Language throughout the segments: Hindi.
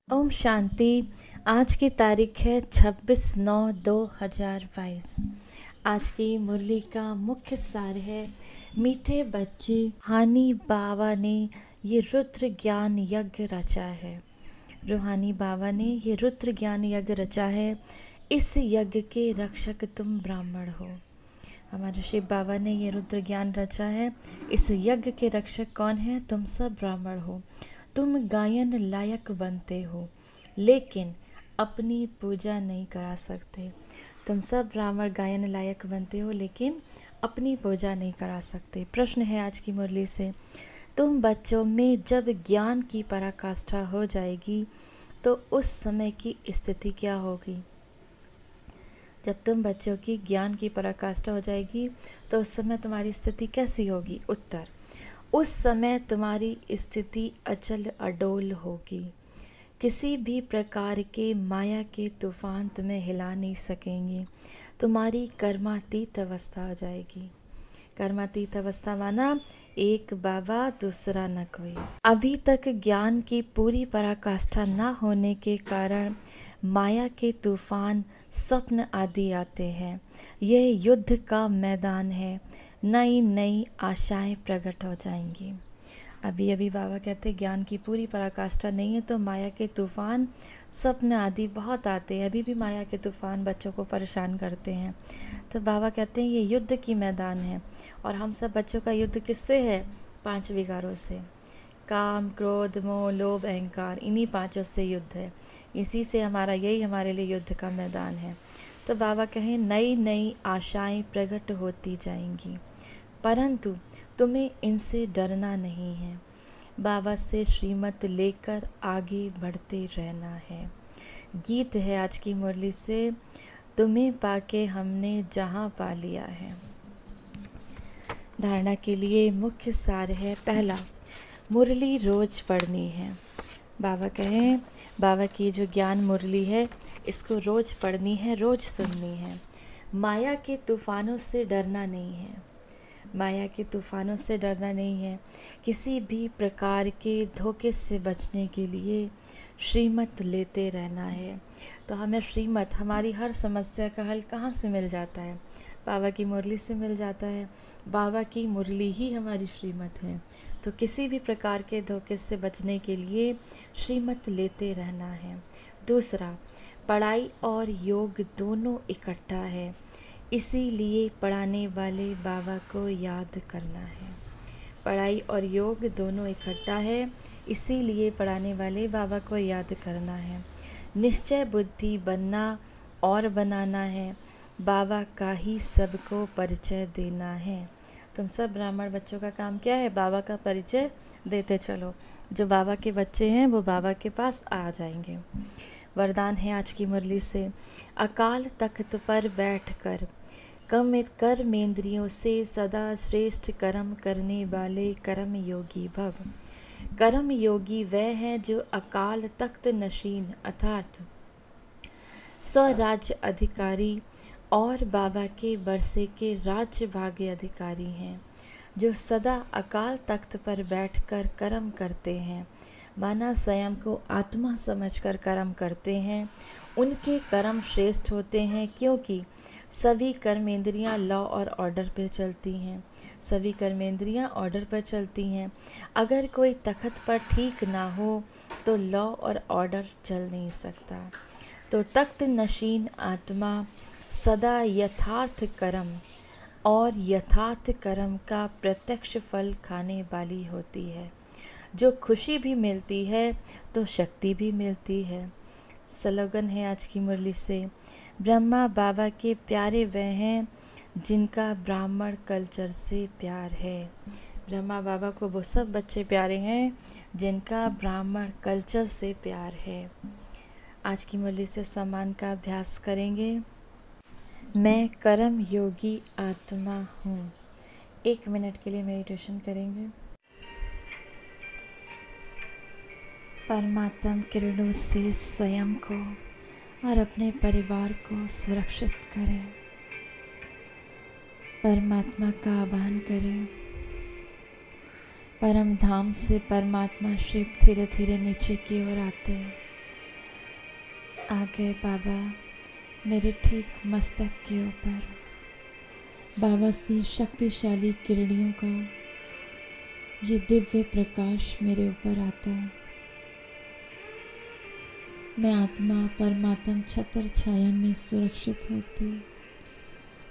ओम शांति। आज की तारीख है 26/9/2022। आज की मुरली का मुख्य सार है, मीठे बच्चे, रूहानी बाबा ने ये रुद्र ज्ञान यज्ञ रचा है। रूहानी बाबा ने ये रुद्र ज्ञान यज्ञ रचा है। इस यज्ञ के रक्षक तुम ब्राह्मण हो। हमारे शिव बाबा ने ये रुद्र ज्ञान रचा है। इस यज्ञ के रक्षक कौन है? तुम सब ब्राह्मण हो। तुम गायन लायक बनते हो, लेकिन अपनी पूजा नहीं करा सकते। तुम सब ब्राह्मण गायन लायक बनते हो, लेकिन अपनी पूजा नहीं करा सकते। प्रश्न है आज की मुरली से, तुम बच्चों में जब ज्ञान की पराकाष्ठा हो जाएगी तो उस समय की स्थिति क्या होगी? जब तुम बच्चों की ज्ञान की पराकाष्ठा हो जाएगी तो उस समय तुम्हारी स्थिति कैसी होगी? उत्तर, उस समय तुम्हारी स्थिति अचल अडोल होगी। किसी भी प्रकार के माया के तूफान तुम्हें हिला नहीं सकेंगे। तुम्हारी कर्मातीत अवस्था हो जाएगी। कर्मातीत अवस्था माना एक बाबा दूसरा न कोई। अभी तक ज्ञान की पूरी पराकाष्ठा न होने के कारण माया के तूफान, स्वप्न आदि आते हैं। यह युद्ध का मैदान है। नई नई आशाएं प्रकट हो जाएंगी। अभी अभी बाबा कहते ज्ञान की पूरी पराकाष्ठा नहीं है तो माया के तूफान, स्वप्न आदि बहुत आते हैं। अभी भी माया के तूफान बच्चों को परेशान करते हैं। तो बाबा कहते हैं ये युद्ध की मैदान है। और हम सब बच्चों का युद्ध किससे है? 5 विकारों से। काम, क्रोध, मोह, लोभ, अहंकार, इन्हीं 5 से युद्ध है। इसी से यही हमारे लिए युद्ध का मैदान है। तो बाबा कहें नई नई आशाएं प्रकट होती जाएंगी, परंतु तुम्हें इनसे डरना नहीं है। बाबा से श्रीमत लेकर आगे बढ़ते रहना है। गीत है आज की मुरली से, तुम्हें पाके हमने जहाँ पा लिया है। धारणा के लिए मुख्य सार है, पहला, मुरली रोज पढ़नी है। बाबा कहें बाबा की जो ज्ञान मुरली है इसको रोज पढ़नी है, रोज सुननी है। माया के तूफानों से डरना नहीं है। माया के तूफानों से डरना नहीं है। किसी भी प्रकार के धोखे से बचने के लिए श्रीमत लेते रहना है। तो हमें श्रीमत, हमारी हर समस्या का हल कहाँ से मिल जाता है? बाबा की मुरली से मिल जाता है। बाबा की मुरली ही हमारी श्रीमत है। तो किसी भी प्रकार के धोखे से बचने के लिए श्रीमत लेते रहना है। दूसरा, पढ़ाई और योग दोनों इकट्ठा है, इसीलिए पढ़ाने वाले बाबा को याद करना है। पढ़ाई और योग दोनों इकट्ठा है, इसीलिए पढ़ाने वाले बाबा को याद करना है। निश्चय बुद्धि बनना और बनाना है। बाबा का ही सबको परिचय देना है। तुम सब ब्राह्मण बच्चों का काम क्या है? बाबा का परिचय देते चलो। जो बाबा के बच्चे हैं वो बाबा के पास आ जाएंगे। वरदान है आज की मुरली से, अकाल तख्त पर बैठकर कर्मेंद्रियों से सदा श्रेष्ठ कर्म करने वाले कर्म योगी भव। कर्म योगी वह है जो अकाल तख्त नशीन अर्थात स्वराज्य अधिकारी और बाबा के बरसे के राज्य भाग्य अधिकारी हैं, जो सदा अकाल तख्त पर बैठकर कर्म करते हैं, माना स्वयं को आत्मा समझकर कर्म करते हैं। उनके कर्म श्रेष्ठ होते हैं, क्योंकि सभी कर्मेंद्रियां लॉ और ऑर्डर पर चलती हैं। सभी कर्मेंद्रियां ऑर्डर पर चलती हैं। अगर कोई तख्त पर ठीक ना हो तो लॉ और ऑर्डर चल नहीं सकता। तो तख्त नशीन आत्मा सदा यथार्थ कर्म और यथार्थ कर्म का प्रत्यक्ष फल खाने वाली होती है। जो खुशी भी मिलती है तो शक्ति भी मिलती है। स्लोगन है आज की मुरली से, ब्रह्मा बाबा के प्यारे वह हैं जिनका ब्राह्मण कल्चर से प्यार है। ब्रह्मा बाबा को वो सब बच्चे प्यारे हैं जिनका ब्राह्मण कल्चर से प्यार है। आज की मुरली से सम्मान का अभ्यास करेंगे। मैं कर्म योगी आत्मा हूँ। 1 मिनट के लिए मेडिटेशन करेंगे। परमात्म किरणों से स्वयं को और अपने परिवार को सुरक्षित करें। परमात्मा का आह्वान करें। परम धाम से परमात्मा शिव धीरे धीरे नीचे की ओर आते हैं। आ गए बाबा मेरे ठीक मस्तक के ऊपर। बाबा से शक्तिशाली किरणियों का ये दिव्य प्रकाश मेरे ऊपर आता है। मैं आत्मा परमात्म छत्र छाया में सुरक्षित होती।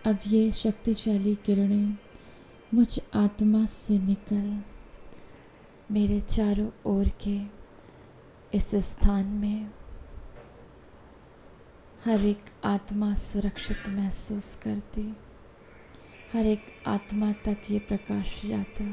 अब ये शक्तिशाली किरणें मुझ आत्मा से निकल मेरे चारों ओर के इस स्थान में हर एक आत्मा सुरक्षित महसूस करती। हर एक आत्मा तक ये प्रकाश जाता।